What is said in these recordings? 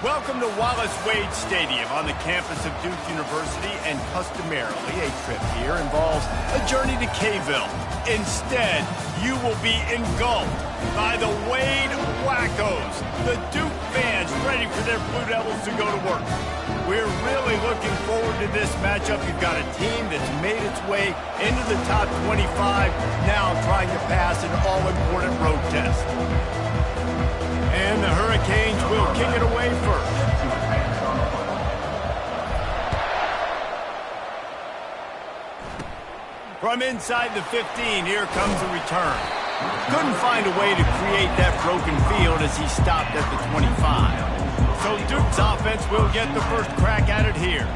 Welcome to Wallace Wade Stadium on the campus of Duke University, and customarily a trip here involves a journey to K-ville. Instead, you will be engulfed by the Wade Wackos, the Duke fans ready for their Blue Devils to go to work. We're really looking forward to this matchup. You've got a team that's made its way into the top 25, now trying to pass an all-important road test. And the Hurricanes will kick it away first. From inside the 15, here comes the return. Couldn't find a way to create that broken field as he stopped at the 25. So Duke's offense will get the first crack at it here.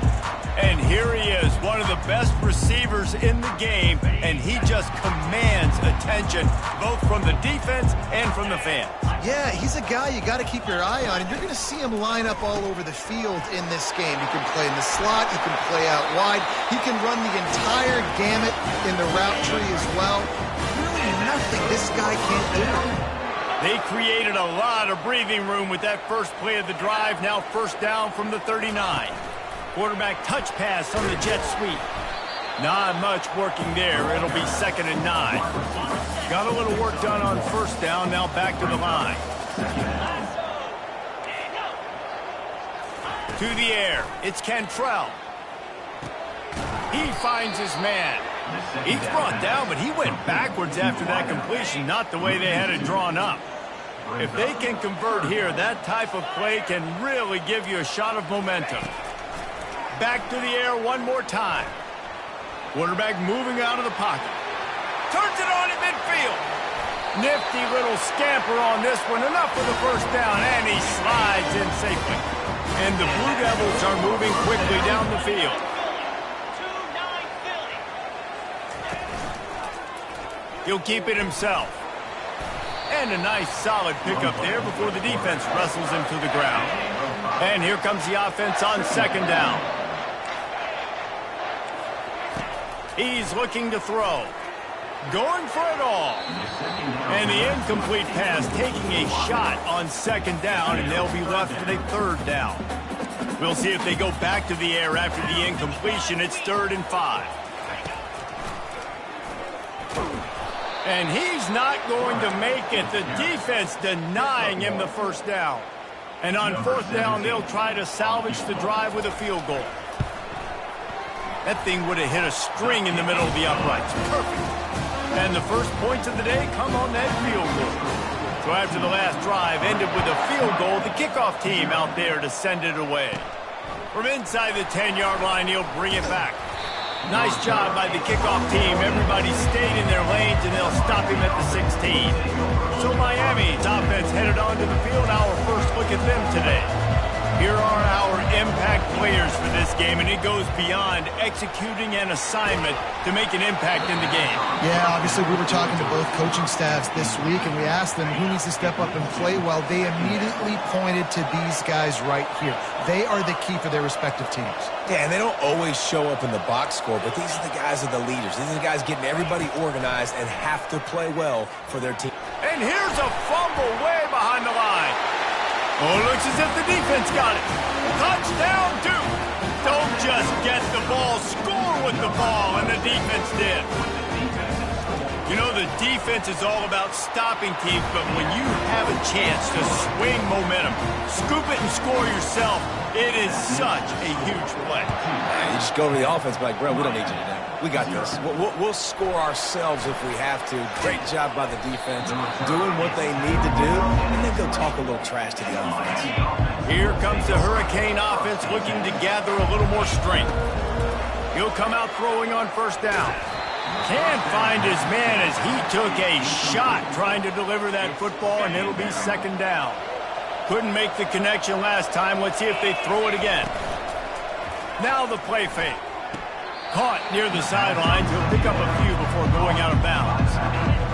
And here he is, one of the best receivers in the game, and he just commands attention, both from the defense and from the fans. Yeah, he's a guy you got to keep your eye on, and you're going to see him line up all over the field in this game. He can play in the slot, he can play out wide, he can run the entire gamut in the route tree as well. Really nothing this guy can't do. They created a lot of breathing room with that first play of the drive, now first down from the 39. Quarterback touch pass on the jet sweep. Not much working there. It'll be 2nd and 9. Got a little work done on first down, now back to the line. To the air, it's Cantrell. He finds his man. He's brought down, but he went backwards after that completion, not the way they had it drawn up. If they can convert here, that type of play can really give you a shot of momentum. Back to the air one more time. Quarterback moving out of the pocket. Turns it on at midfield. Nifty little scamper on this one. Enough for the first down, and he slides in safely. And the Blue Devils are moving quickly down the field. He'll keep it himself. And a nice solid pickup there before the defense wrestles him to the ground. And here comes the offense on 2nd down. He's looking to throw. Going for it all. And the incomplete pass taking a shot on 2nd down, and they'll be left with a 3rd down. We'll see if they go back to the air after the incompletion. It's 3rd and 5. And he's not going to make it. The defense denying him the first down. And on 4th down, they'll try to salvage the drive with a field goal. That thing would have hit a string in the middle of the uprights. Perfect. And the first points of the day come on that field goal. So after the last drive ended with a field goal, the kickoff team out there to send it away. From inside the 10-yard line, he'll bring it back. Nice job by the kickoff team. Everybody stayed in their lanes, and they'll stop him at the 16. So Miami's offense headed onto the field. Our first look at them today. Here are our impact players for this game, and it goes beyond executing an assignment to make an impact in the game. Yeah, obviously we were talking to both coaching staffs this week, and we asked them who needs to step up and play well. They immediately pointed to these guys right here. They are the key for their respective teams. Yeah, and they don't always show up in the box score, but these are the guys that are the leaders. These are the guys getting everybody organized and have to play well for their team. And here's a fumble way behind the line. Oh, looks as if the defense got it. Touchdown, Duke. Don't just get the ball, score with the ball, and the defense did. You know, the defense is all about stopping teams, but when you have a chance to swing momentum, scoop it and score yourself, it is such a huge play. Yeah, you just go to the offense and be like, bro, we don't need you today. We got this. We'll score ourselves if we have to. Great job by the defense, doing what they need to do, and then go talk a little trash to the offense. Here comes the Hurricane offense looking to gather a little more strength. He'll come out throwing on 1st down. Can't find his man as he took a shot trying to deliver that football, and it'll be 2nd down. Couldn't make the connection last time. Let's see if they throw it again. Now the play fake. Caught near the sidelines. He'll pick up a few before going out of bounds.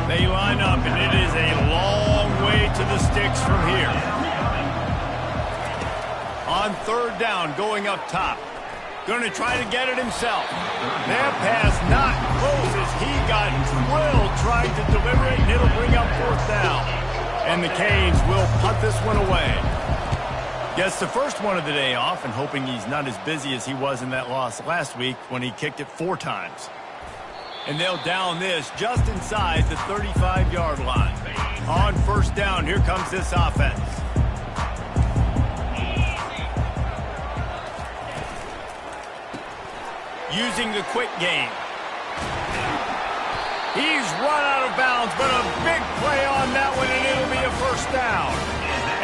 They line up, and it is a long way to the sticks from here. On 3rd down, going up top. Going to try to get it himself. That pass not close as he got drilled trying to deliver it, and it'll bring up 4th down. And the Canes will punt this one away. Gets the first one of the day off and hoping he's not as busy as he was in that loss last week when he kicked it 4 times. And they'll down this just inside the 35-yard line. On first down, here comes this offense. Using the quick game. He's run out of bounds, but a big play on that one, and it'll be a first down.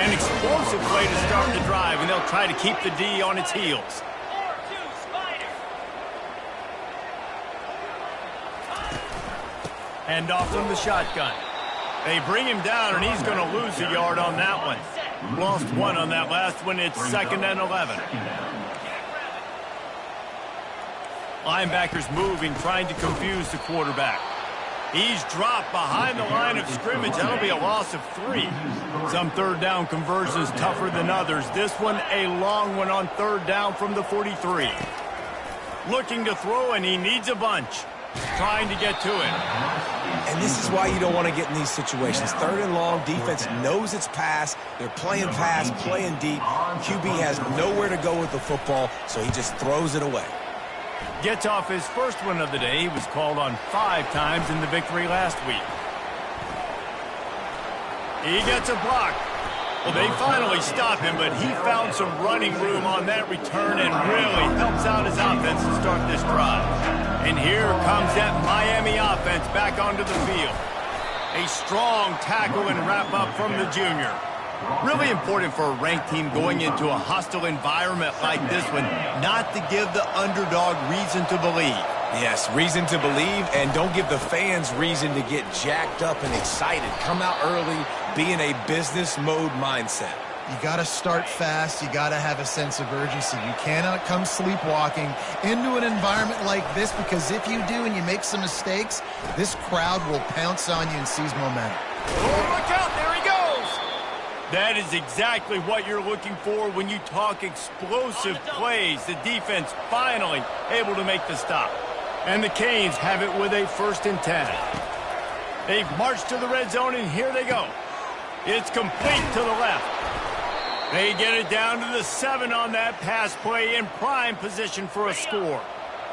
An explosive play to start the drive, and they'll try to keep the D on its heels. Hand off from the shotgun. They bring him down, and he's going to lose a yard on that one. Lost 1 on that last one. It's 2nd and 11. Linebackers moving, trying to confuse the quarterback. He's dropped behind the line of scrimmage. That'll be a loss of 3. Some third down conversions tougher than others. This one a long one on third down from the 43. Looking to throw, and he needs a bunch. Trying to get to it. And this is why you don't want to get in these situations. 3rd and long, defense knows it's pass. They're playing pass, playing deep. QB has nowhere to go with the football, so he just throws it away. Gets off his first one of the day. He was called on 5 times in the victory last week. He gets a block. Well, they finally stop him, but he found some running room on that return and really helps out his offense to start this drive. And here comes that Miami offense back onto the field. A strong tackle and wrap up from the junior. Really important for a ranked team going into a hostile environment like this one, not to give the underdog reason to believe. Yes, reason to believe, and don't give the fans reason to get jacked up and excited. Come out early, be in a business mode mindset. You got to start fast. You got to have a sense of urgency. You cannot come sleepwalking into an environment like this, because if you do and you make some mistakes, this crowd will pounce on you and seize momentum. Oh, look out, there he goes! That is exactly what you're looking for when you talk explosive plays. The defense finally able to make the stop. And the Canes have it with a 1st and 10. They've marched to the red zone, and here they go. It's complete to the left. They get it down to the 7 on that pass play, in prime position for a score.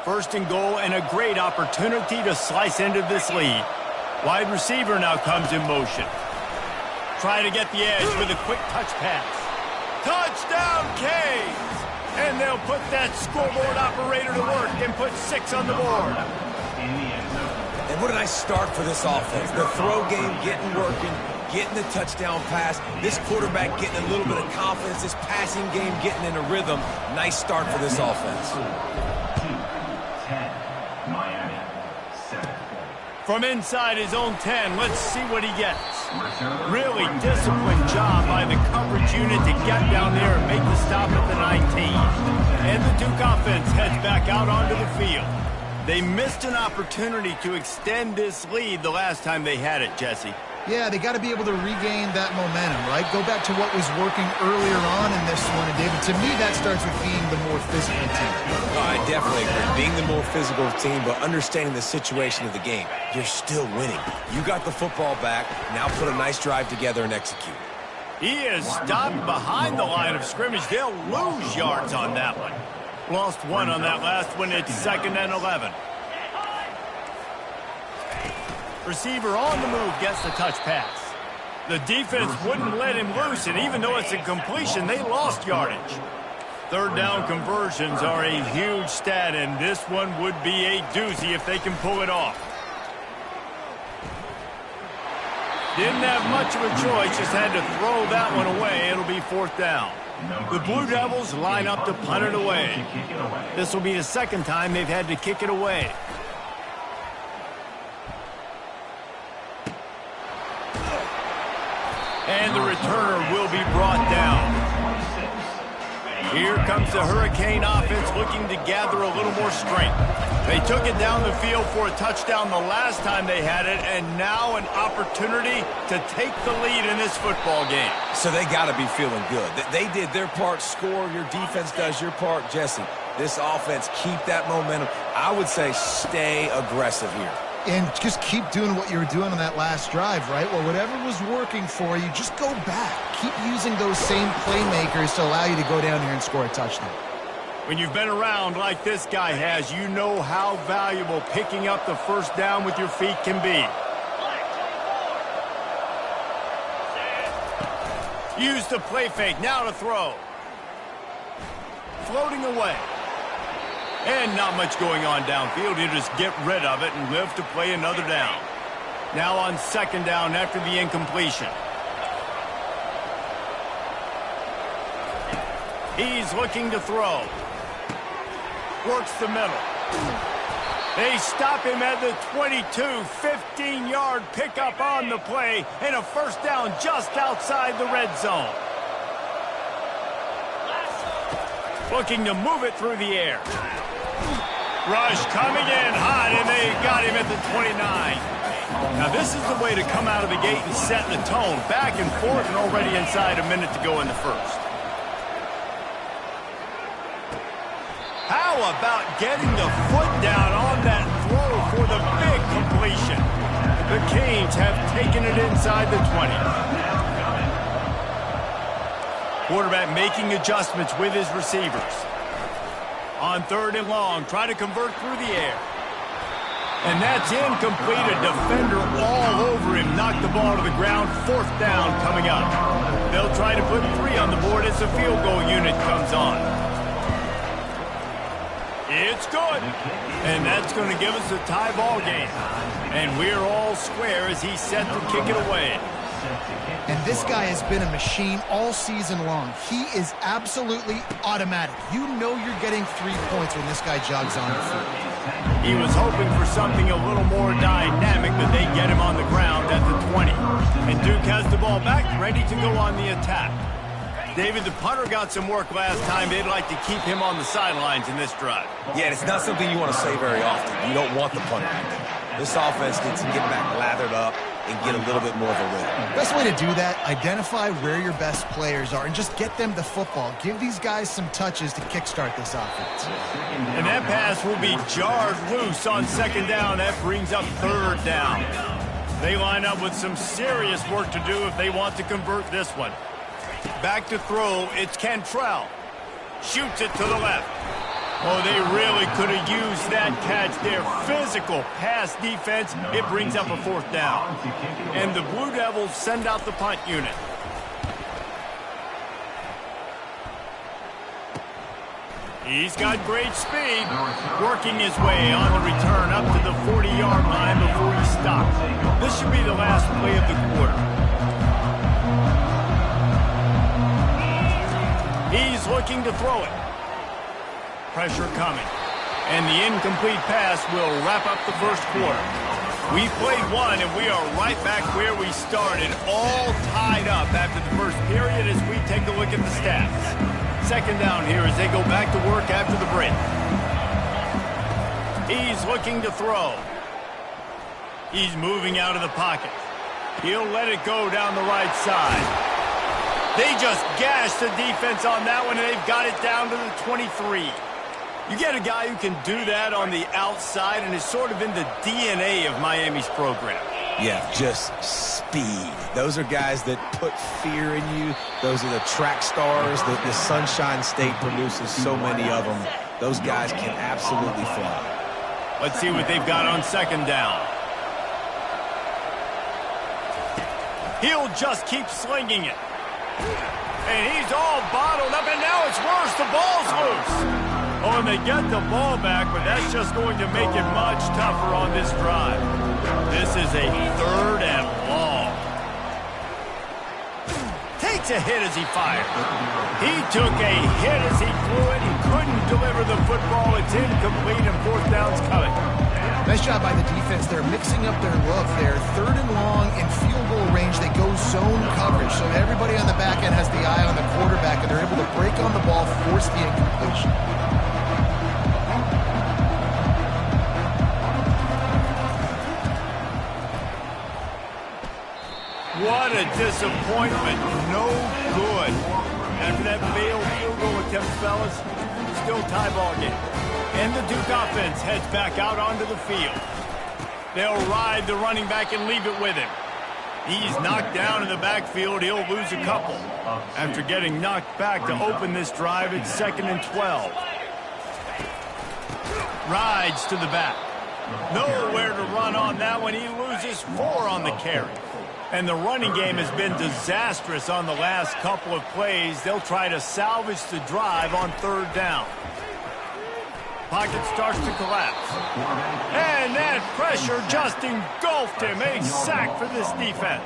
1st and goal, and a great opportunity to slice into this lead. Wide receiver now comes in motion. Try to get the edge with a quick touch pass. Touchdown, Canes! And they'll put that scoreboard operator to work and put 6 on the board. And what a nice start for this offense. The throw game getting working, getting the touchdown pass. This quarterback getting a little bit of confidence. This passing game getting in a rhythm. Nice start for this offense. From inside his own 10, let's see what he gets. Really disciplined job by the coverage unit to get down there and make the stop at the 19. And the Duke offense heads back out onto the field. They missed an opportunity to extend this lead the last time they had it, Jesse. Yeah, they got to be able to regain that momentum, right? Go back to what was working earlier on in this one. And, David, to me, that starts with being the more physical team. Oh, I definitely agree. Being the more physical team, but understanding the situation of the game. You're still winning. You got the football back. Now put a nice drive together and execute. He is stopped behind the line of scrimmage. They'll lose yards on that one. Lost 1 on that last one. It's 2nd and 11. Receiver on the move gets the touch pass. The defense wouldn't let him loose, and even though it's a completion, they lost yardage. 3rd down conversions are a huge stat, and this one would be a doozy if they can pull it off. Didn't have much of a choice, just had to throw that one away. It'll be 4th down. The Blue Devils line up to punt it away. This will be the 2nd time they've had to kick it away. And the returner will be brought down. Here comes the Hurricane offense looking to gather a little more strength. They took it down the field for a touchdown the last time they had it, and now an opportunity to take the lead in this football game. So they got to be feeling good. They did their part, score. Your defense does your part. Jesse, this offense, keep that momentum. I would say stay aggressive here. And just keep doing what you were doing on that last drive, right? Well, whatever was working for you, just go back. Keep using those same playmakers to allow you to go down here and score a touchdown. When you've been around like this guy has, you know how valuable picking up the first down with your feet can be. Use the play fake, now to throw. Floating away. And not much going on downfield. He'll just get rid of it and live to play another down. Now on second down after the incompletion. He's looking to throw. Works the middle. They stop him at the 22, 15-yard pickup on the play, and a first down just outside the red zone. Looking to move it through the air. Rush coming in hot, and they got him at the 29. Now this is the way to come out of the gate and set the tone. Back and forth and already inside a minute to go in the first. How about getting the foot down on that throw for the big completion? The Canes have taken it inside the 20. Quarterback making adjustments with his receivers. On third and long, try to convert through the air. And that's incomplete. A defender all over him. Knocked the ball to the ground. Fourth down coming up. They'll try to put 3 on the board as the field goal unit comes on. It's good. And that's going to give us a tie ball game. And we're all square as he's set to kick it away. And this guy has been a machine all season long. He is absolutely automatic. You know you're getting 3 points when this guy jogs on the field. He was hoping for something a little more dynamic, but they get him on the ground at the 20. And Duke has the ball back, ready to go on the attack. David, the punter got some work last time. They'd like to keep him on the sidelines in this drive. Yeah, it's not something you want to say very often. You don't want the punter out there. This offense needs to get back lathered up and get a little bit more of a rhythm. Best way to do that, identify where your best players are and just get them the football. Give these guys some touches to kickstart this offense. And that pass will be jarred loose on second down. That brings up third down. They line up with some serious work to do if they want to convert this one. Back to throw, it's Cantrell. Shoots it to the left. Oh, they really could have used that catch there. Physical pass defense. It brings up a fourth down. And the Blue Devils send out the punt unit. He's got great speed. Working his way on the return up to the 40-yard line before he stops. This should be the last play of the quarter. He's looking to throw it. Pressure coming. And the incomplete pass will wrap up the first quarter. We've played one, and we are right back where we started, all tied up after the first period as we take a look at the stats. Second down here as they go back to work after the break. He's looking to throw. He's moving out of the pocket. He'll let it go down the right side. They just gashed the defense on that one, and they've got it down to the 23. You get a guy who can do that on the outside and is sort of in the DNA of Miami's program. Yeah, just speed. Those are guys that put fear in you. Those are the track stars. The Sunshine State produces so many of them. Those guys can absolutely fly. Let's see what they've got on second down. He'll just keep slinging it. And he's all bottled up, and now it's worse. The ball's loose. Oh, and they get the ball back, but that's just going to make it much tougher on this drive. This is a third and long. Takes a hit as he fired. He took a hit as he threw it. He couldn't deliver the football. It's incomplete, and fourth down's coming. Nice job by the defense. They're mixing up their look there. Third and long in field goal range. They go zone coverage. So everybody on the back end has the eye on the quarterback, and they're able to break on the ball, force the incompletion. What a disappointment. No good. After that failed field goal attempt, fellas, still tie ball game. And the Duke offense heads back out onto the field. They'll ride the running back and leave it with him. He's knocked down in the backfield. He'll lose a couple. After getting knocked back to open this drive, it's 2nd and 12. Rides to the back. Nowhere to run on that one. He loses 4 on the carry. And the running game has been disastrous on the last couple of plays. They'll try to salvage the drive on 3rd down. Pocket starts to collapse. And that pressure just engulfed him. A sack for this defense.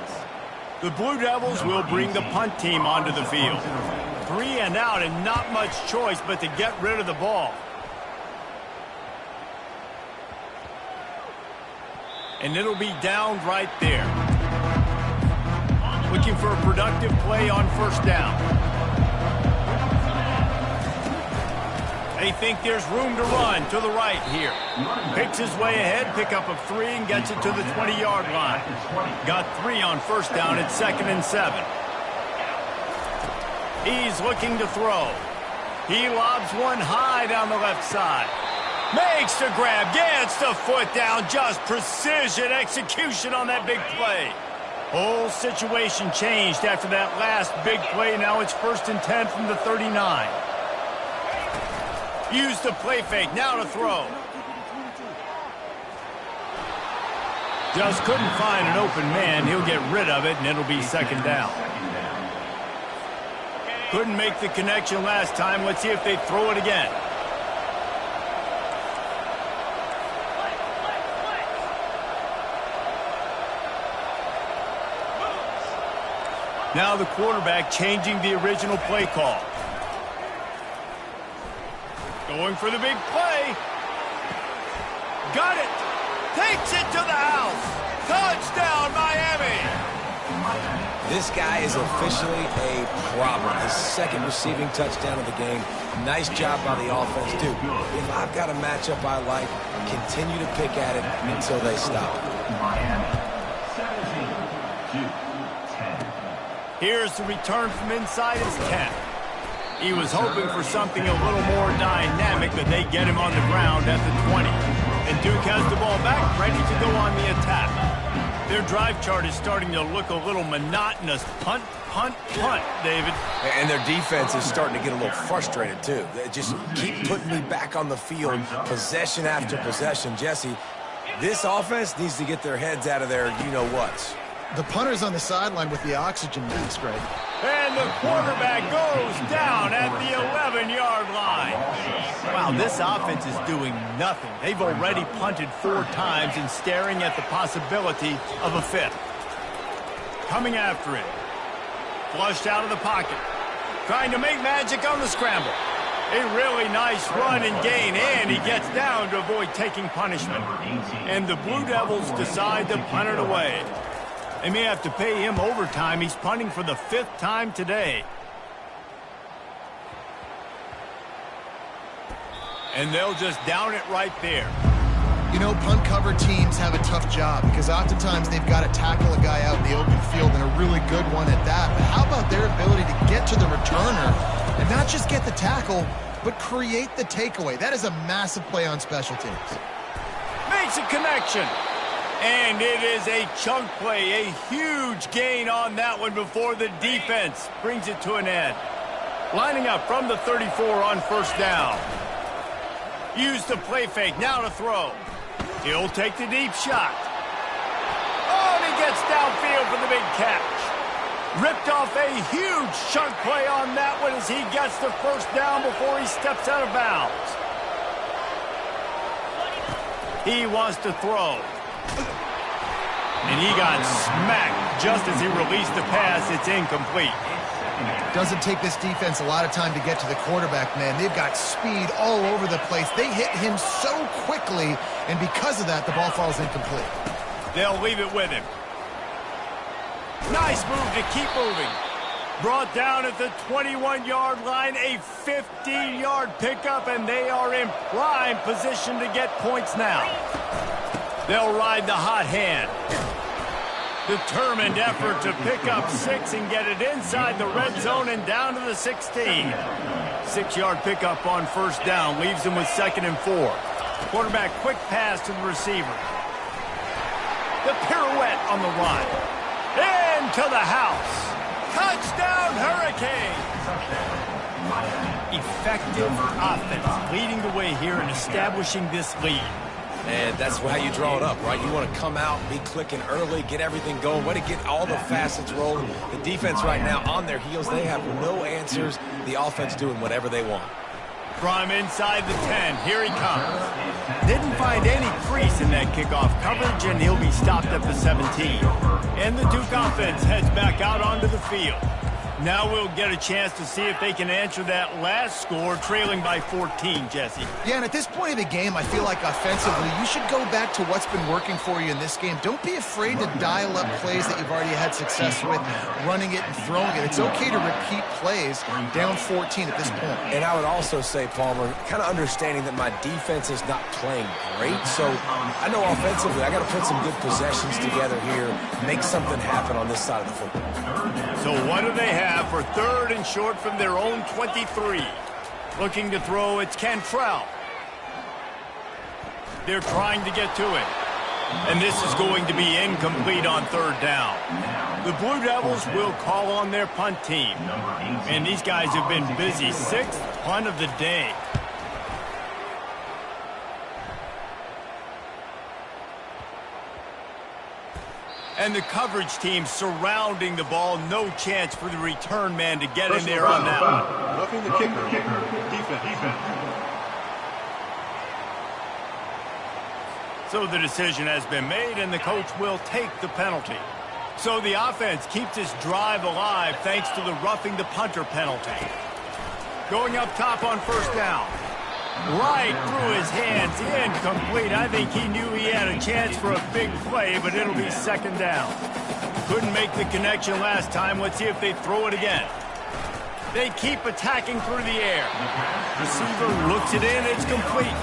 The Blue Devils will bring the punt team onto the field. 3 and out and not much choice but to get rid of the ball. And it'll be down right there. Looking for a productive play on 1st down. They think there's room to run to the right here. Picks his way ahead, pick up of 3 and gets it to the 20-yard line. Got 3 on 1st down at 2nd and 7. He's looking to throw. He lobs one high down the left side. Makes the grab, gets the foot down, just precision execution on that big play. Whole situation changed after that last big play. Now it's 1st and 10 from the 39. Use the play fake, now to throw. Just couldn't find an open man. He'll get rid of it, and it'll be 2nd down. Couldn't make the connection last time. Let's see if they throw it again. Now the quarterback changing the original play call. Going for the big play. Got it. Takes it to the house. Touchdown, Miami. This guy is officially a problem. His 2nd receiving touchdown of the game. Nice job by the offense, too. If I've got a matchup I like, continue to pick at it until they stop. Here's the return from inside his 10. He was hoping for something a little more dynamic, but they get him on the ground at the 20. And Duke has the ball back, ready to go on the attack. Their drive chart is starting to look a little monotonous. Punt, punt, punt, David. And their defense is starting to get a little frustrated, too. They just keep putting me back on the field, possession after possession. Jesse, this offense needs to get their heads out of their you-know-whats. The punter's on the sideline with the oxygen mask, Greg. And the quarterback goes down at the 11-yard line. Wow, this offense is doing nothing. They've already punted 4 times and staring at the possibility of a 5th. Coming after it. Flushed out of the pocket. Trying to make magic on the scramble. A really nice run and gain, and he gets down to avoid taking punishment. And the Blue Devils decide to punt it away. They may have to pay him overtime. He's punting for the 5th time today. And they'll just down it right there. You know, punt cover teams have a tough job because oftentimes they've got to tackle a guy out in the open field, and a really good one at that. But how about their ability to get to the returner and not just get the tackle, but create the takeaway? That is a massive play on special teams. Makes a connection. And it is a chunk play, a huge gain on that one before the defense brings it to an end. Lining up from the 34 on 1st down. Use the play fake, now to throw. He'll take the deep shot. Oh, and he gets downfield for the big catch. Ripped off a huge chunk play on that one as he gets the 1st down before he steps out of bounds. He wants to throw. And he got smacked just as he released the pass. It's incomplete. Doesn't take this defense a lot of time to get to the quarterback, man. They've got speed all over the place. They hit him so quickly, and because of that, the ball falls incomplete. They'll leave it with him. Nice move to keep moving. Brought down at the 21-yard line, a 15-yard pickup, and they are in prime position to get points now. They'll ride the hot hand. Determined effort to pick up 6 and get it inside the red zone and down to the 16. 6-yard pickup on 1st down leaves them with 2nd and 4. Quarterback quick pass to the receiver. The pirouette on the run. Into the house. Touchdown, Hurricanes! Effective offense leading the way here and establishing this lead. And that's how you draw it up, right? You want to come out, be clicking early, get everything going, way to get all the facets rolling. The defense right now on their heels, they have no answers. The offense doing whatever they want. From inside the 10, here he comes. Didn't find any crease in that kickoff coverage, and he'll be stopped at the 17. And the Duke offense heads back out onto the field. Now we'll get a chance to see if they can answer that last score, trailing by 14, Jesse. Yeah, and at this point of the game, I feel like offensively, you should go back to what's been working for you in this game. Don't be afraid to dial up plays that you've already had success with, running it and throwing it. It's okay to repeat plays down 14 at this point. And I would also say, Palmer, kind of understanding that my defense is not playing great, so I know offensively I got to put some good possessions together here, make something happen on this side of the football. So what do they have for 3rd and short from their own 23? Looking to throw, it's Cantrell. They're trying to get to it. And this is going to be incomplete on 3rd down. The Blue Devils will call on their punt team. And these guys have been busy. 6th punt of the day. And the coverage team surrounding the ball. No chance for the return man to get in there on that one. Roughing the kicker. Defense. So the decision has been made, and the coach will take the penalty. So the offense keeps this drive alive thanks to the roughing the punter penalty. Going up top on 1st down. Right through his hands, incomplete. I think he knew he had a chance for a big play, but it'll be 2nd down. Couldn't make the connection last time. Let's see if they throw it again. They keep attacking through the air. Receiver looks it in, it's complete.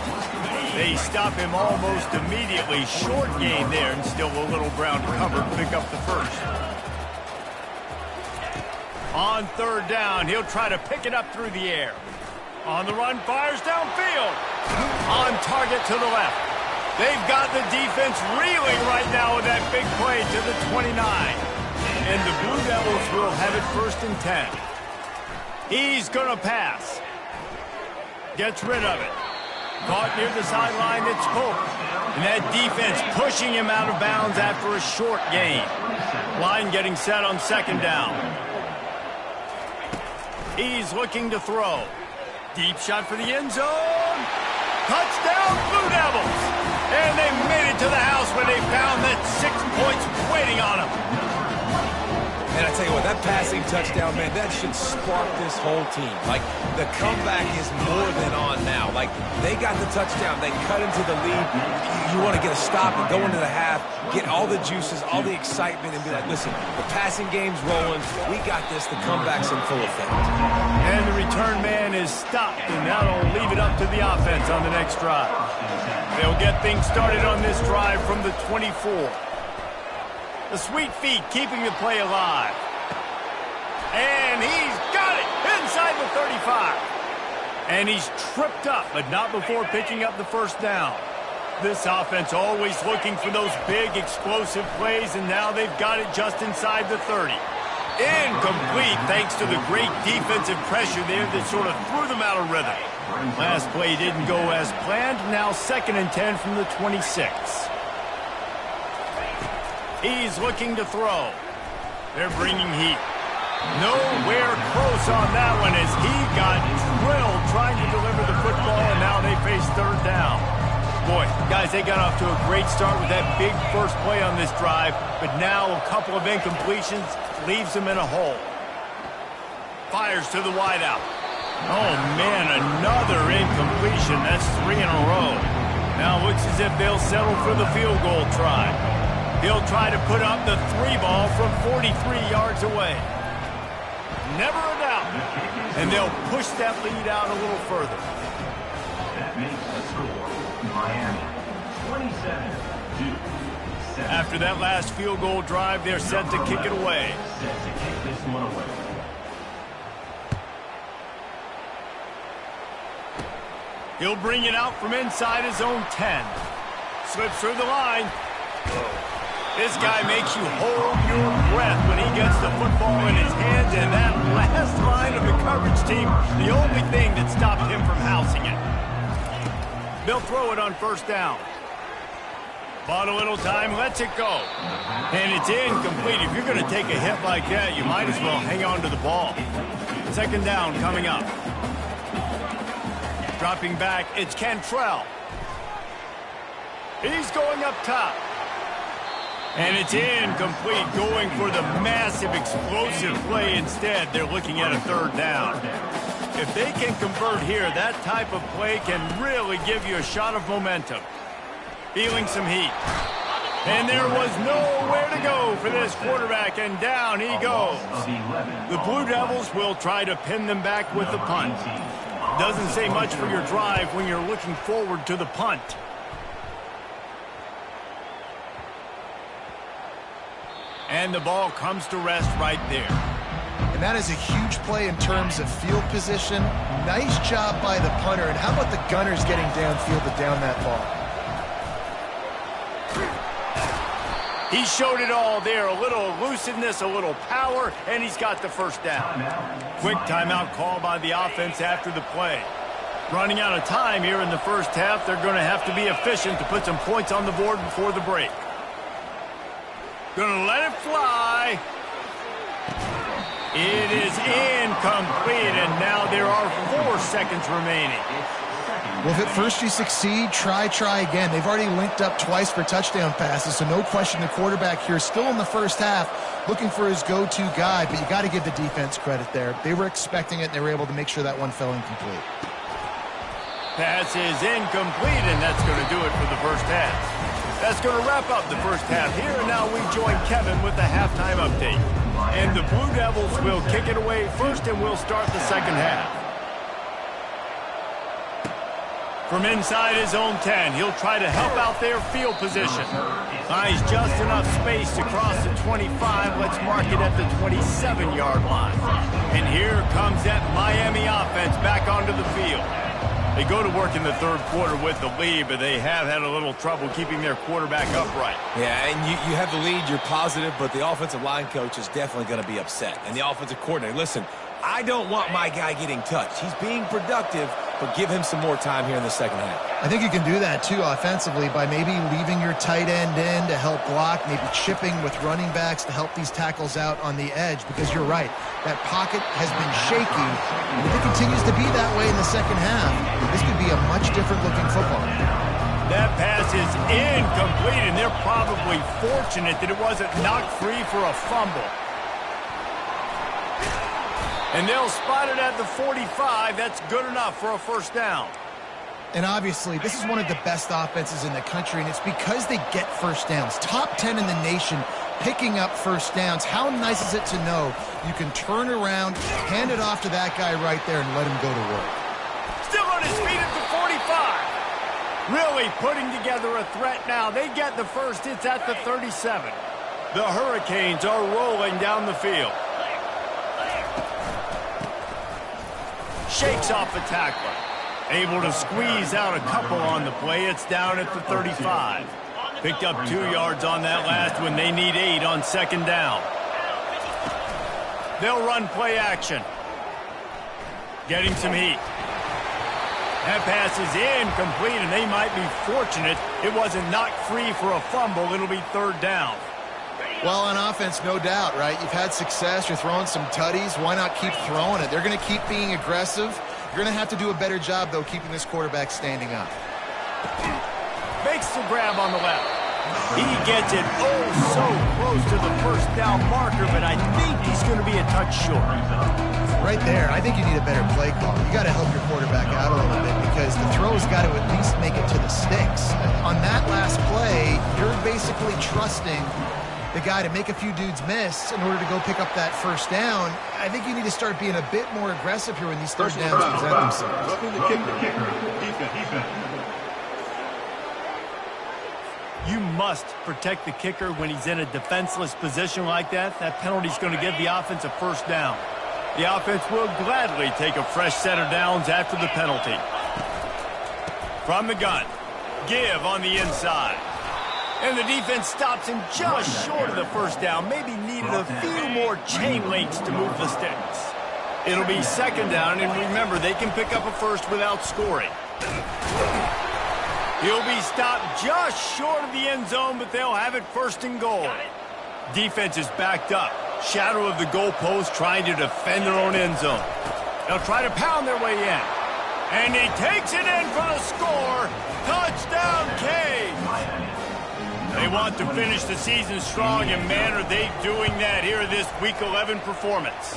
They stop him almost immediately. Short gain there, and still a little ground to cover to pick up the 1st. On 3rd down, he'll try to pick it up through the air. On the run, fires downfield. On target to the left. They've got the defense reeling right now with that big play to the 29. And the Blue Devils will have it 1st and 10. He's going to pass. Gets rid of it. Caught near the sideline, it's Pope. And that defense pushing him out of bounds after a short gain. Line getting set on 2nd down. He's looking to throw. Deep shot for the end zone. Touchdown, Blue Devils. And they made it to the house where they found that 6 points waiting on them. And I tell you what, that passing touchdown, man, that should spark this whole team. Like, the comeback is more than on now. Like, they got the touchdown. They cut into the lead. You want to get a stop and go into the half, get all the juices, all the excitement, and be like, listen, the passing game's rolling. We got this. The comeback's in full effect. And the return man is stopped, and now they'll leave it up to the offense on the next drive. They'll get things started on this drive from the 24. The sweet feet keeping the play alive. And he's got it inside the 35. And he's tripped up, but not before picking up the 1st down. This offense always looking for those big explosive plays, and now they've got it just inside the 30. Incomplete thanks to the great defensive pressure there that sort of threw them out of rhythm. Last play didn't go as planned. Now 2nd and 10 from the 26. He's looking to throw. They're bringing heat. Nowhere close on that one as he got drilled trying to deliver the football, and now they face 3rd down. Boy, guys, they got off to a great start with that big first play on this drive, but now a couple of incompletions leaves them in a hole. Fires to the wideout. Oh, man, another incompletion. That's 3 in a row. Now looks as if they'll settle for the field goal try. He'll try to put up the 3 ball from 43 yards away. Never a doubt. And they'll push that lead out a little further. That makes the score Miami 27-7. After that last field goal drive, they're set to kick it away. Set to kick this one away. He'll bring it out from inside his own 10. Slips through the line. This guy makes you hold your breath when he gets the football in his hands, and that last line of the coverage team, the only thing that stopped him from housing it. They'll throw it on first down. Bought a little time, lets it go. And it's incomplete. If you're going to take a hit like that, you might as well hang on to the ball. Second down coming up. Dropping back, it's Cantrell. He's going up top. And it's incomplete, going for the massive explosive play instead. They're looking at a third down. If they can convert here, that type of play can really give you a shot of momentum. Feeling some heat. And there was nowhere to go for this quarterback, and down he goes. The Blue Devils will try to pin them back with the punt. Doesn't say much for your drive when you're looking forward to the punt. And the ball comes to rest right there. And that is a huge play in terms of field position. Nice job by the punter. And how about the Gunners getting downfield to down that ball? He showed it all there. A little elusiveness, a little power, and he's got the first down. Quick timeout call by the offense after the play. Running out of time here in the first half. They're going to have to be efficient to put some points on the board before the break. Gonna let it fly. It is incomplete, and now there are 4 seconds remaining. Well, if at first you succeed, try again. They've already linked up twice for touchdown passes, so no question the quarterback here still in the first half looking for his go-to guy, but you got to give the defense credit there. They were expecting it, and they were able to make sure that one fell incomplete. Pass is incomplete, and that's going to do it for the first half. That's going to wrap up the first half here, and now we join Kevin with the halftime update. And the Blue Devils will kick it away first, and we'll start the second half. From inside his own 10, he'll try to help out their field position. Finds just enough space to cross the 25. Let's mark it at the 27-yard line. And here comes that Miami offense back onto the field. They go to work in the third quarter with the lead, but they have had a little trouble keeping their quarterback upright. Yeah, and you have the lead, you're positive, but the offensive line coach is definitely going to be upset. And the offensive coordinator, listen, I don't want my guy getting touched. He's being productive, but give him some more time here in the second half. I think you can do that, too, offensively, by maybe leaving your tight end in to help block, maybe chipping with running backs to help these tackles out on the edge, because you're right. That pocket has been shaky, and if it continues to be that way in the second half, this could be a much different-looking football. That pass is incomplete, and they're probably fortunate that it wasn't knocked free for a fumble. And they'll spot it at the 45. That's good enough for a first down. And obviously, this is one of the best offenses in the country, and it's because they get first downs. Top 10 in the nation picking up first downs. How nice is it to know you can turn around, hand it off to that guy right there, and let him go to work. Still on his feet at the 45. Really putting together a threat now. They get the first. It's at the 37. The Hurricanes are rolling down the field. Shakes off the tackler. Able to squeeze out a couple on the play. It's down at the 35. Picked up 2 yards on that last one. They need 8 on second down. They'll run play action. Getting some heat. That pass is incomplete, and they might be fortunate it wasn't knocked free for a fumble. It'll be third down. Well, on offense, no doubt, right? You've had success. You're throwing some tutties. Why not keep throwing it? They're going to keep being aggressive. You're going to have to do a better job, though, keeping this quarterback standing up. Makes the grab on the left. He gets it so close to the first down marker, but I think he's going to be a touch short. Right there, I think you need a better play call. You got to help your quarterback out a little bit because the throw's got to at least make it to the sticks. On that last play, you're basically trusting the guy to make a few dudes miss in order to go pick up that first down. I think you need to start being a bit more aggressive here when these third downs present themselves. Defense. You must protect the kicker when he's in a defenseless position like that. That penalty's going to give the offense a first down. The offense will gladly take a fresh set of downs after the penalty. From the gun, give on the inside. And the defense stops him just short of the first down. Maybe needed a few more chain links to move the sticks. It'll be second down, and remember, they can pick up a first without scoring. He'll be stopped just short of the end zone, but they'll have it first and goal. Defense is backed up. Shadow of the goalpost trying to defend their own end zone. They'll try to pound their way in. And he takes it in for the score. Touchdown, Cage. They want to finish the season strong, and man, are they doing that here in this Week 11 performance.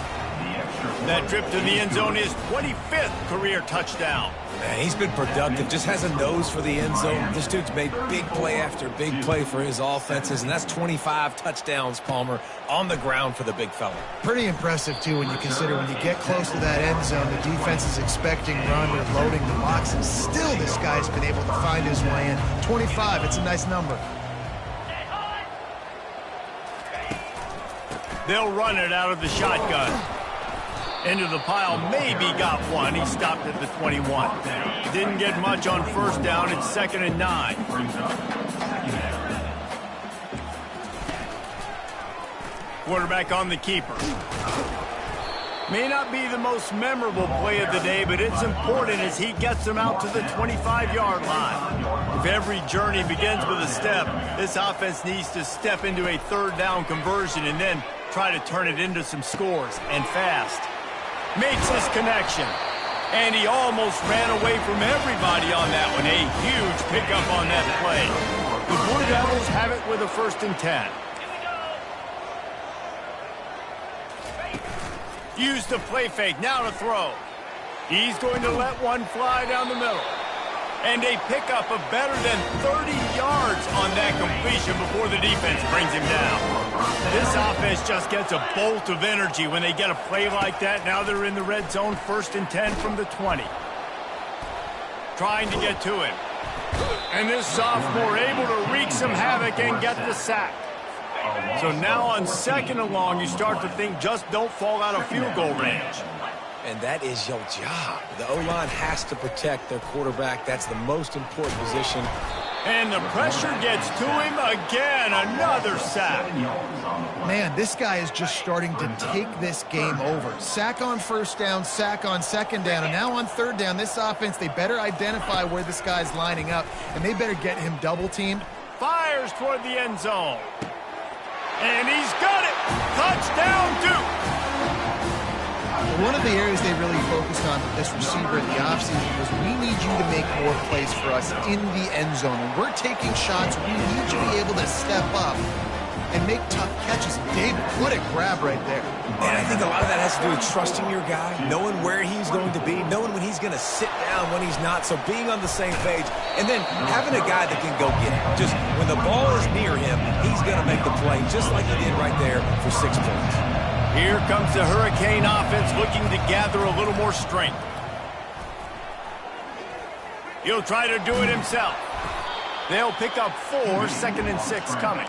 That trip to the end zone is 25th career touchdown. Man, he's been productive, just has a nose for the end zone. This dude's made big play after big play for his offenses, and that's 25 touchdowns, Palmer, on the ground for the big fella. Pretty impressive, too, when you consider when you get close to that end zone, the defense is expecting run or loading the box, and still this guy's been able to find his way in. 25, it's a nice number. They'll run it out of the shotgun. Into the pile, maybe got one. He stopped at the 21. Didn't get much on first down. It's 2nd and 9. Quarterback on the keeper. May not be the most memorable play of the day, but it's important as he gets them out to the 25-yard line. If every journey begins with a step, this offense needs to step into a third down conversion and then try to turn it into some scores, and fast. Makes his connection. And he almost ran away from everybody on that one. A huge pickup on that play. The Blue Devils have it with a 1st and 10. Use the play fake. Now to throw. He's going to let one fly down the middle. And a pickup of better than 30 yards on that completion before the defense brings him down. This offense just gets a bolt of energy when they get a play like that. Now they're in the red zone, 1st and 10 from the 20. Trying to get to him. And this sophomore able to wreak some havoc and get the sack. So now on 2nd and long, you start to think just don't fall out of field goal range. And that is your job. The O-line has to protect their quarterback. That's the most important position. And the pressure gets to him again. Another sack. Man, this guy is just starting to take this game over. Sack on first down, sack on second down, and now on third down, this offense, they better identify where this guy's lining up, and they better get him double-teamed. Fires toward the end zone. And he's got it. Touchdown, Duke. One of the areas they really focused on with this receiver in the offseason was we need you to make more plays for us in the end zone. When we're taking shots, we need you to be able to step up and make tough catches. David, what a grab right there. And I think a lot of that has to do with trusting your guy, knowing where he's going to be, knowing when he's going to sit down, when he's not, so being on the same page, and then having a guy that can go get it. Just when the ball is near him, he's going to make the play, just like he did right there for 6 points. Here comes the Hurricane offense looking to gather a little more strength. He'll try to do it himself. They'll pick up 4, 2nd and 6 coming.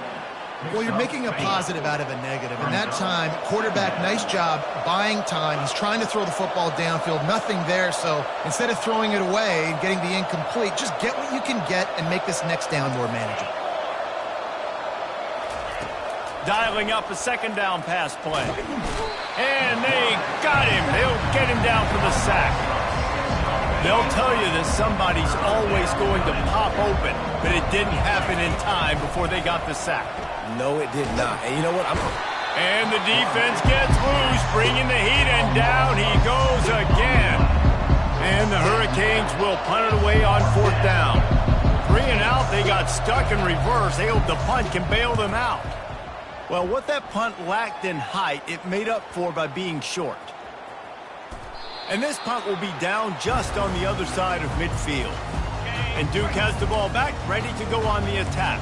Well, you're making a positive out of a negative. And that time, quarterback, nice job buying time. He's trying to throw the football downfield. Nothing there. So instead of throwing it away and getting the incomplete, just get what you can get and make this next down more manageable. Dialing up a 2nd down pass play. And they got him. They'll get him down for the sack. They'll tell you that somebody's always going to pop open, but it didn't happen in time before they got the sack. No, it did not. And you know what? And the defense gets loose, bringing the heat, and down he goes again. And the Hurricanes will punt it away on 4th down. 3 and out, they got stuck in reverse. They hope the punt can bail them out. Well, what that punt lacked in height, it made up for by being short. And this punt will be down just on the other side of midfield. And Duke has the ball back, ready to go on the attack.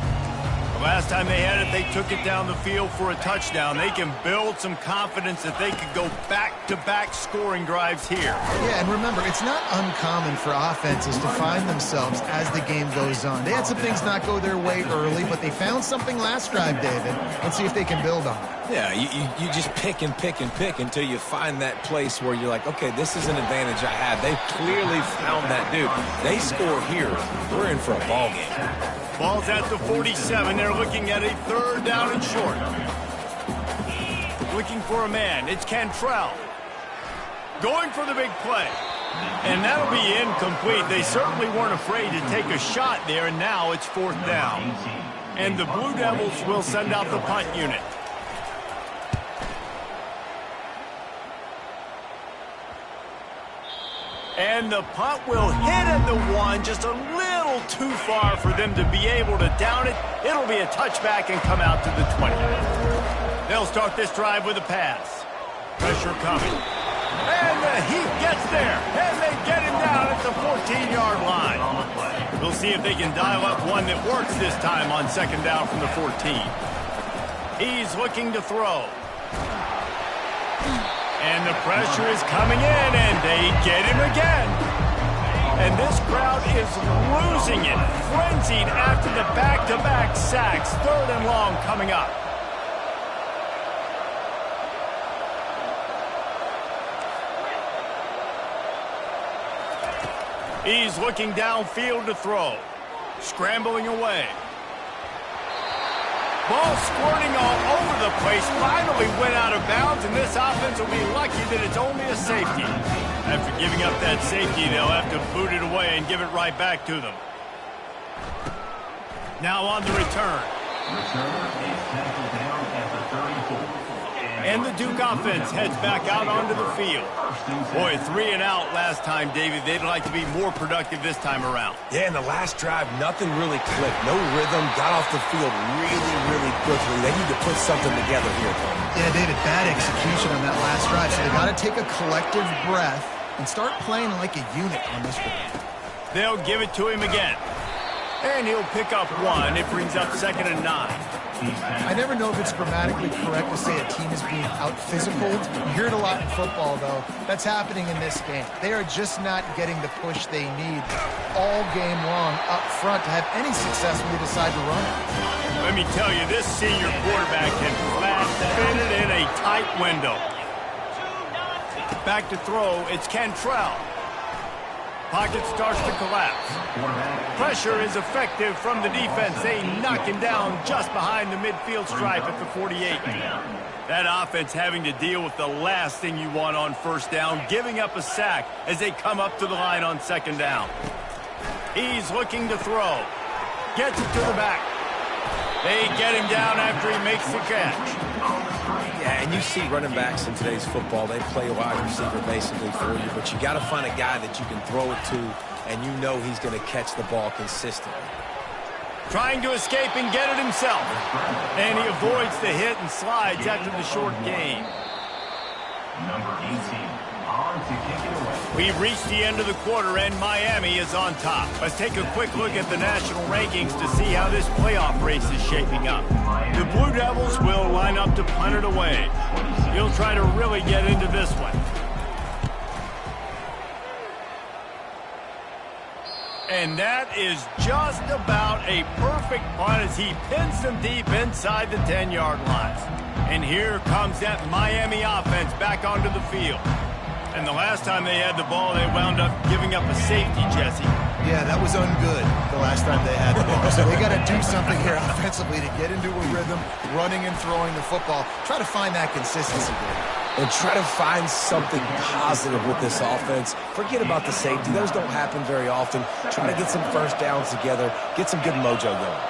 The last time they had it, they took it down the field for a touchdown. They can build some confidence that they could go back-to-back scoring drives here. Yeah, and remember, it's not uncommon for offenses to find themselves as the game goes on. They had some things not go their way early, but they found something last drive, David. Let's see if they can build on it. Yeah, you just pick and pick and pick until you find that place where you're like, okay, this is an advantage I have. They clearly found that dude. They score here. We're in for a ball game. Ball's at the 47. They're looking at a 3rd down and short. Looking for a man. It's Cantrell. Going for the big play. And that'll be incomplete. They certainly weren't afraid to take a shot there, and now it's 4th down. And the Blue Devils will send out the punt unit. And the punt will hit at the 1, just a little too far for them to be able to down it. It'll be a touchback and come out to the 20. They'll start this drive with a pass. Pressure coming. And the Heat gets there, and they get him down at the 14-yard line. We'll see if they can dial up one that works this time on 2nd down from the 14. He's looking to throw. And the pressure is coming in, and they get him again. And this crowd is losing it, frenzied after the back-to-back sacks. 3rd and long coming up. He's looking downfield to throw. Scrambling away. Ball squirting all over the place. Finally went out of bounds, and this offense will be lucky that it's only a safety. After giving up that safety, they'll have to boot it away and give it right back to them. Now on the return. And the Duke offense heads back out onto the field. Boy, 3 and out last time, David. They'd like to be more productive this time around. Yeah, in the last drive, nothing really clicked. No rhythm, got off the field really quickly. They need to put something together here. Yeah, David, bad execution on that last drive. So they got to take a collective breath and start playing like a unit on this one. They'll give it to him again. And he'll pick up 1. It brings up 2nd and 9. I never know if it's grammatically correct to say a team is being out-physicaled. You hear it a lot in football, though. That's happening in this game. They are just not getting the push they need all game long up front to have any success when they decide to run it. Let me tell you, this senior quarterback can flat fit it in a tight window. Back to throw, it's Cantrell. Pocket starts to collapse. Pressure is effective from the defense. They knock him down just behind the midfield stripe at the 48. That offense having to deal with the last thing you want on 1st down, giving up a sack as they come up to the line on 2nd down. He's looking to throw. Gets it to the back. They get him down after he makes the catch. Yeah, and you see running backs in today's football, they play a wide receiver basically for you, but you got to find a guy that you can throw it to, and you know he's going to catch the ball consistently. Trying to escape and get it himself. And he avoids the hit and slides after the short gain. Number 18, on to kick it away. We've reached the end of the quarter, and Miami is on top. Let's take a quick look at the national rankings to see how this playoff race is shaping up. The Blue Devils will line up to punt it away. He'll try to really get into this one. And that is just about a perfect punt as he pins them deep inside the 10-yard line. And here comes that Miami offense back onto the field. And the last time they had the ball, they wound up giving up a safety, Jesse. Yeah, that was ungood the last time they had the ball. So they got to do something here offensively to get into a rhythm, running and throwing the football. Try to find that consistency there. And try to find something positive with this offense. Forget about the safety. Those don't happen very often. Try to get some 1st downs together. Get some good mojo going.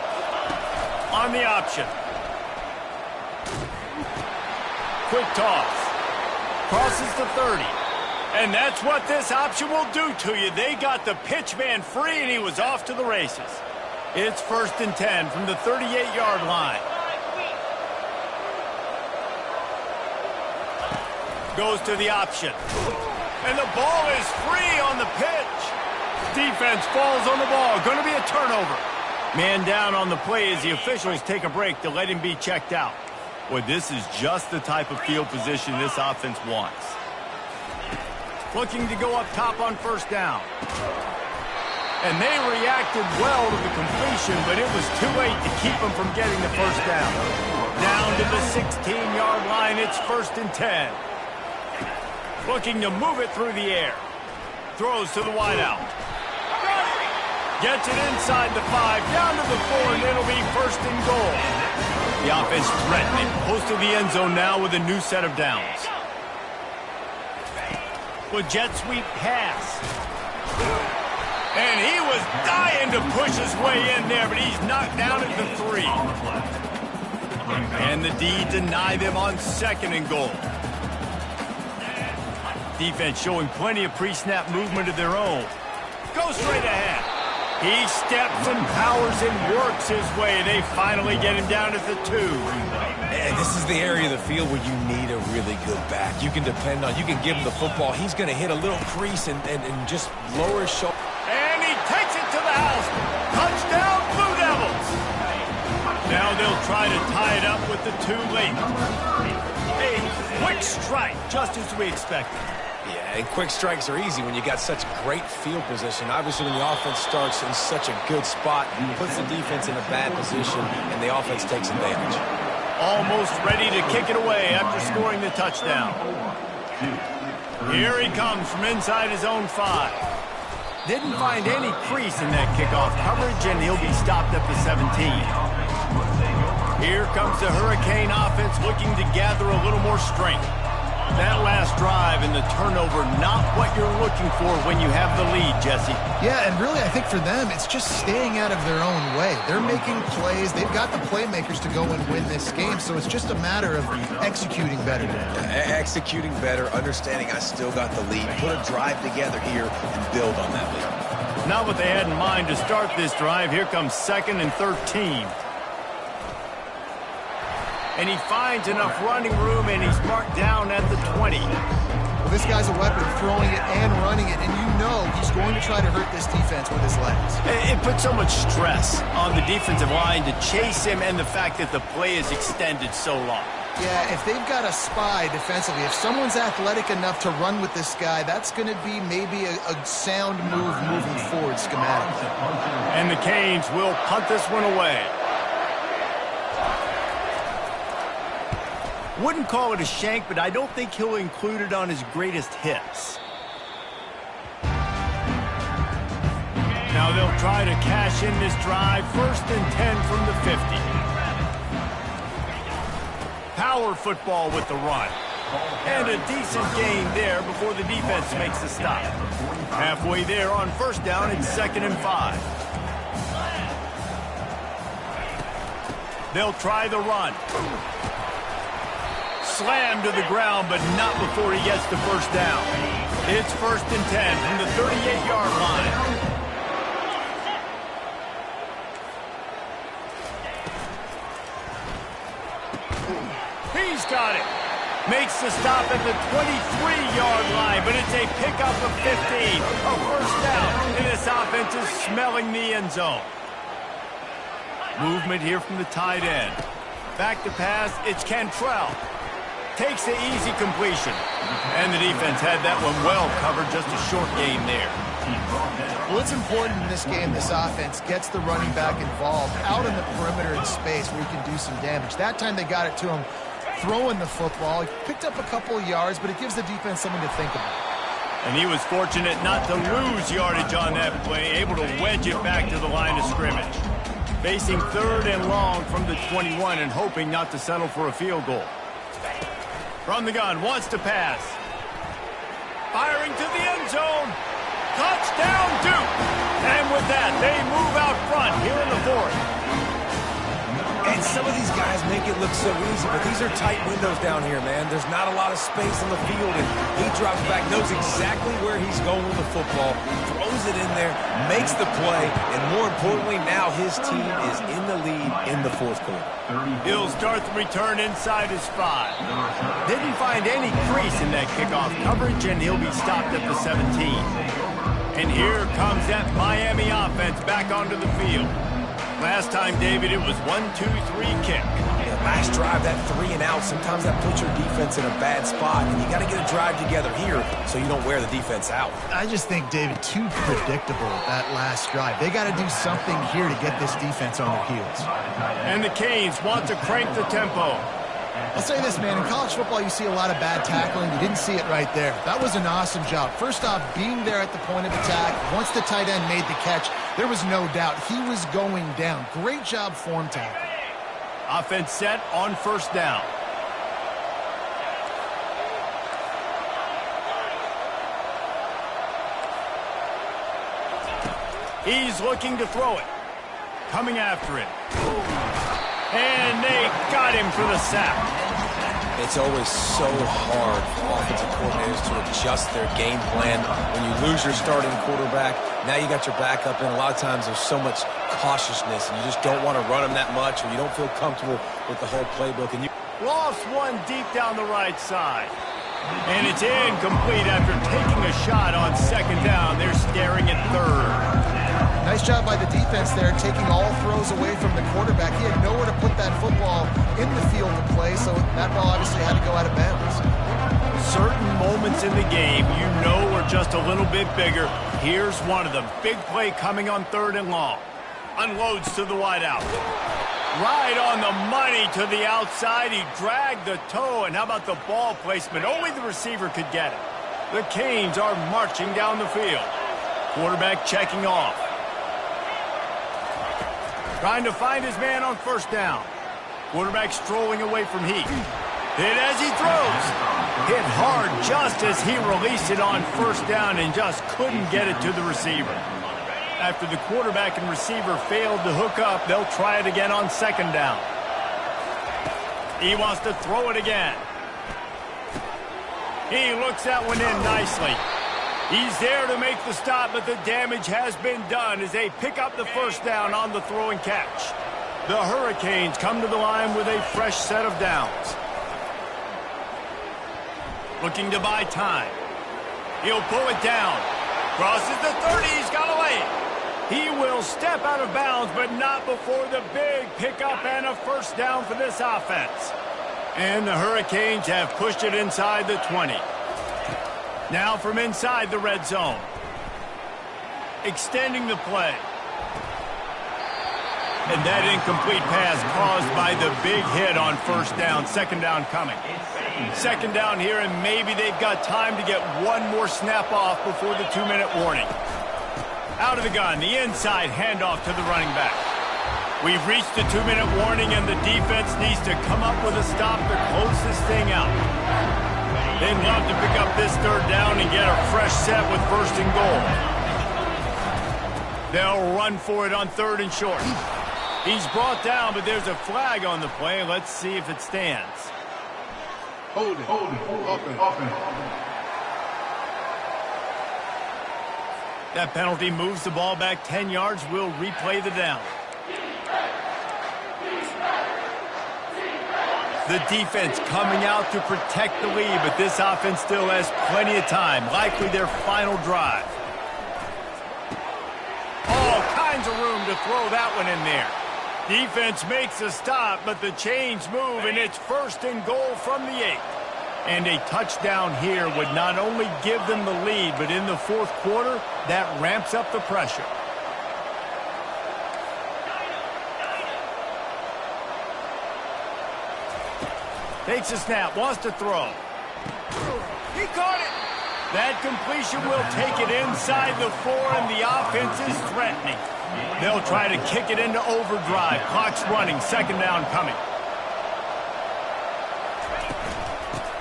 On the option. Quick toss. Crosses the 30. And that's what this option will do to you. They got the pitch man free, and he was off to the races. It's 1st and 10 from the 38-yard line. Goes to the option. And the ball is free on the pitch. Defense falls on the ball. Going to be a turnover. Man down on the play as the officials take a break to let him be checked out. Boy, this is just the type of field position this offense wants. Looking to go up top on 1st down. And they reacted well to the completion, but it was too late to keep them from getting the 1st down. Down to the 16-yard line, it's 1st and 10. Looking to move it through the air. Throws to the wideout. Gets it inside the 5, down to the 4, and it'll be first and goal. The offense threatening, close to the end zone now with a new set of downs. With jet sweep pass. And he was dying to push his way in there, but he's knocked down at the 3. And the D deny them on second and goal. Defense showing plenty of pre-snap movement of their own. Go straight ahead. He steps and powers and works his way. They finally get him down at the 2. And this is the area of the field where you need a really good back. You can depend on, you can give him the football. He's going to hit a little crease and just lower his shoulder. And he takes it to the house. Touchdown, Blue Devils. Now they'll try to tie it up with the 2 late. A quick strike, just as we expected. Yeah, and quick strikes are easy when you got such great field position. Obviously, when the offense starts in such a good spot, puts the defense in a bad position, and the offense takes advantage. Almost ready to kick it away after scoring the touchdown. Here he comes from inside his own 5. Didn't find any crease in that kickoff coverage, and he'll be stopped at the 17. Here comes the Hurricane offense looking to gather a little more strength. That last drive and the turnover, not what you're looking for when you have the lead, Jesse. Yeah, and really I think for them, it's just staying out of their own way. They're making plays. They've got the playmakers to go and win this game, so it's just a matter of executing better now. Executing better, understanding I still got the lead. Put a drive together here and build on that lead. Not what they had in mind to start this drive. Here comes 2nd and 13. And he finds enough running room, and he's marked down at the 20. Well, this guy's a weapon, throwing it and running it, and you know he's going to try to hurt this defense with his legs. It puts so much stress on the defensive line to chase him, and the fact that the play is extended so long. Yeah, if they've got a spy defensively, if someone's athletic enough to run with this guy, that's going to be maybe a sound move moving forward schematically. And the Canes will punt this one away. Wouldn't call it a shank, but I don't think he'll include it on his greatest hits. Now they'll try to cash in this drive. 1st and 10 from the 50. Power football with the run. And a decent gain there before the defense makes the stop. Halfway there on 1st down, it's 2nd and 5. They'll try the run. Slammed to the ground, but not before he gets the 1st down. It's 1st and 10 from the 38-yard line. He's got it. Makes the stop at the 23-yard line, but it's a pickup of 15. A 1st down, and this offense is smelling the end zone. Movement here from the tight end. Back to pass, it's Cantrell. Takes the easy completion. And the defense had that one well covered, just a short gain there. Well, it's important in this game this offense gets the running back involved out in the perimeter in space where he can do some damage. That time they got it to him throwing the football. He picked up a couple of yards, but it gives the defense something to think about. And he was fortunate not to lose yardage on that play, able to wedge it back to the line of scrimmage. Facing 3rd and long from the 21 and hoping not to settle for a field goal. From the gun, wants to pass. Firing to the end zone. Touchdown, Duke. And with that, they move out front here in the 4th. And some of these guys make it look so easy, but these are tight windows down here, man. There's not a lot of space on the field, and he drops back, knows exactly where he's going with the football, throws it in there, makes the play, and more importantly, now his team is in the lead in the 4th quarter. He'll start the return inside his 5. Didn't find any crease in that kickoff coverage, and he'll be stopped at the 17. And here comes that Miami offense back onto the field. Last time, David, it was 1-2-3 kick. Yeah, last drive, that 3 and out, sometimes that puts your defense in a bad spot, and you got to get a drive together here so you don't wear the defense out. I just think, David, too predictable that last drive. They got to do something here to get this defense on their heels. And the Canes want to crank the tempo. I'll say this, man. In college football, you see a lot of bad tackling. You didn't see it right there. That was an awesome job. First off, being there at the point of attack. Once the tight end made the catch, there was no doubt he was going down. Great job form tackle. Offense set on first down. He's looking to throw it. Coming after it. And they got him for the sack. It's always so hard for offensive coordinators to adjust their game plan. When you lose your starting quarterback, now you got your backup in. A lot of times there's so much cautiousness, and you just don't want to run them that much, or you don't feel comfortable with the whole playbook. And you Lost one deep down the right side. And it's incomplete after taking a shot on second down. They're staring at third. Nice job by the defense there, taking all throws away from the quarterback. He had nowhere to put that football in the field to play, so that ball obviously had to go out of bounds. Certain moments in the game you know are just a little bit bigger. Here's one of them. Big play coming on third and long. Unloads to the wideout. Right on the money to the outside. He dragged the toe, and how about the ball placement? Only the receiver could get it. The Canes are marching down the field. Quarterback checking off. Trying to find his man on first down. Quarterback strolling away from Heath. Hit as he throws. Hit hard just as he released it on first down and just couldn't get it to the receiver. After the quarterback and receiver failed to hook up, they'll try it again on second down. He wants to throw it again. He looks that one in nicely. He's there to make the stop, but the damage has been done as they pick up the first down on the throw and catch. The Hurricanes come to the line with a fresh set of downs. Looking to buy time. He'll pull it down. Crosses the 30. He's got to lay it. He will step out of bounds, but not before the big pickup and a first down for this offense. And the Hurricanes have pushed it inside the 20. Now from inside the red zone. Extending the play. And that incomplete pass caused by the big hit on first down. Second down coming. Second down here, and maybe they've got time to get one more snap off before the 2-minute warning. Out of the gun, the inside handoff to the running back. We've reached the 2-minute warning, and the defense needs to come up with a stop to close this thing out. They'd love to pick up this third down and get a fresh set with first and goal. They'll run for it on third and short. He's brought down, but there's a flag on the play. Let's see if it stands. Hold it. Offense. That penalty moves the ball back 10 yards. We'll replay the down. The defense coming out to protect the lead, but this offense still has plenty of time. Likely their final drive. All kinds of room to throw that one in there. Defense makes a stop, but the chains move, and it's first and goal from the 8. And a touchdown here would not only give them the lead, but in the fourth quarter, that ramps up the pressure. Takes a snap, wants to throw. He caught it. That completion will take it inside the 4, and the offense is threatening. They'll try to kick it into overdrive. Clock's running, second down coming.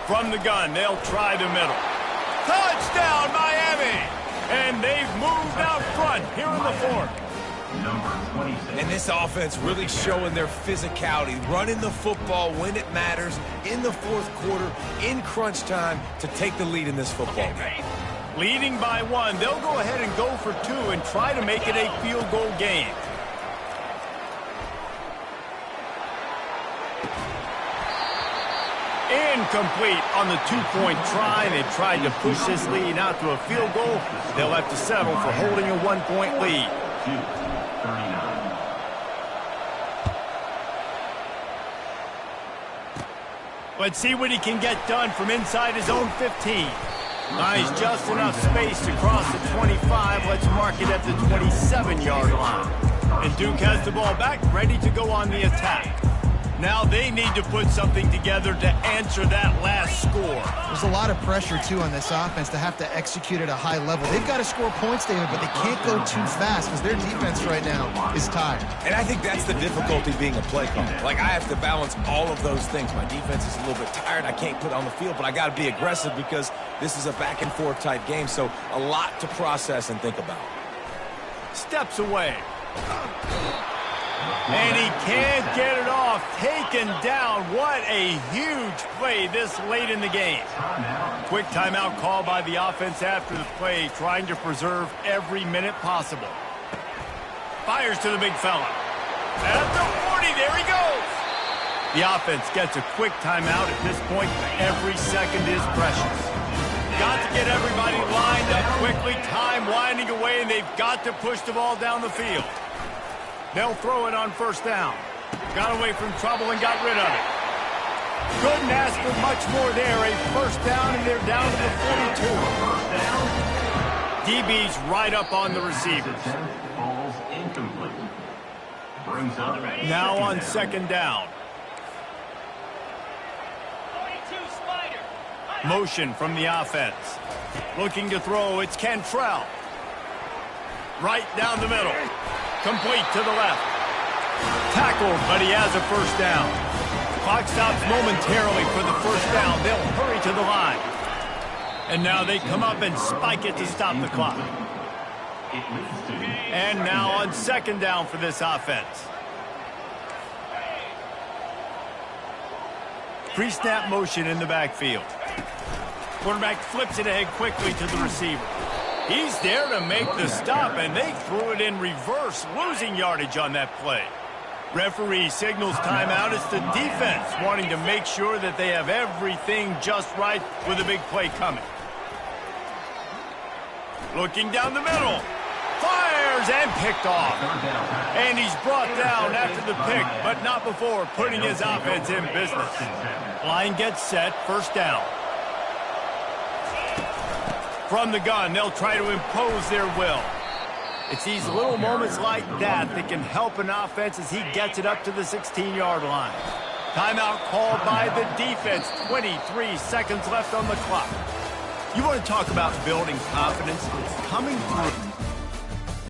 From the gun, they'll try the middle. Touchdown, Miami! And they've moved out front here in the fourth. And this offense really showing their physicality, running the football when it matters, in the fourth quarter, in crunch time, to take the lead in this football game. Leading by 1, they'll go ahead and go for 2 and try to make it a field goal game. Incomplete on the 2-point try. They tried to push this lead out to a field goal. They'll have to settle for holding a 1-point lead. Let's see what he can get done from inside his own 15. Nice, just enough space to cross the 25. Let's mark it at the 27-yard line. And Duke has the ball back, ready to go on the attack. Now they need to put something together to answer that last score. There's a lot of pressure, too, on this offense to have to execute at a high level. They've got to score points, David, but they can't go too fast because their defense right now is tired. And I think that's the difficulty being a play caller. Like, I have to balance all of those things. My defense is a little bit tired. I can't put it on the field, but I got to be aggressive because this is a back-and-forth type game, so a lot to process and think about. Steps away. And he can't get it off. Taken down. What a huge play this late in the game. Quick timeout call by the offense after the play, trying to preserve every minute possible. Fires to the big fella. At the 40, there he goes. The offense gets a quick timeout at this point. Every second is precious. Got to get everybody lined up quickly. Time winding away, and they've got to push the ball down the field. They'll throw it on first down. Got away from trouble and got rid of it. Couldn't ask for much more there. A first down, and they're down to the 42. DB's right up on the receivers. Balls incomplete. Brings up. Now on second down. Motion from the offense. Looking to throw, it's Cantrell. Right down the middle. Complete to the left. Tackled, but he has a first down. Clock stops momentarily for the first down. They'll hurry to the line. And now they come up and spike it to stop the clock. And now on second down for this offense. Pre-snap motion in the backfield. Quarterback flips it ahead quickly to the receiver. He's there to make the stop, and they threw it in reverse, losing yardage on that play. Referee signals timeout. It's the defense wanting to make sure that they have everything just right with a big play coming. Looking down the middle. Fires and picked off. And he's brought down after the pick, but not before putting his offense in business. Line gets set, first down. From the gun, they'll try to impose their will. It's these little moments like that that can help an offense as he gets it up to the 16-yard line. Timeout called by the defense. 23 seconds left on the clock. You want to talk about building confidence? Coming through.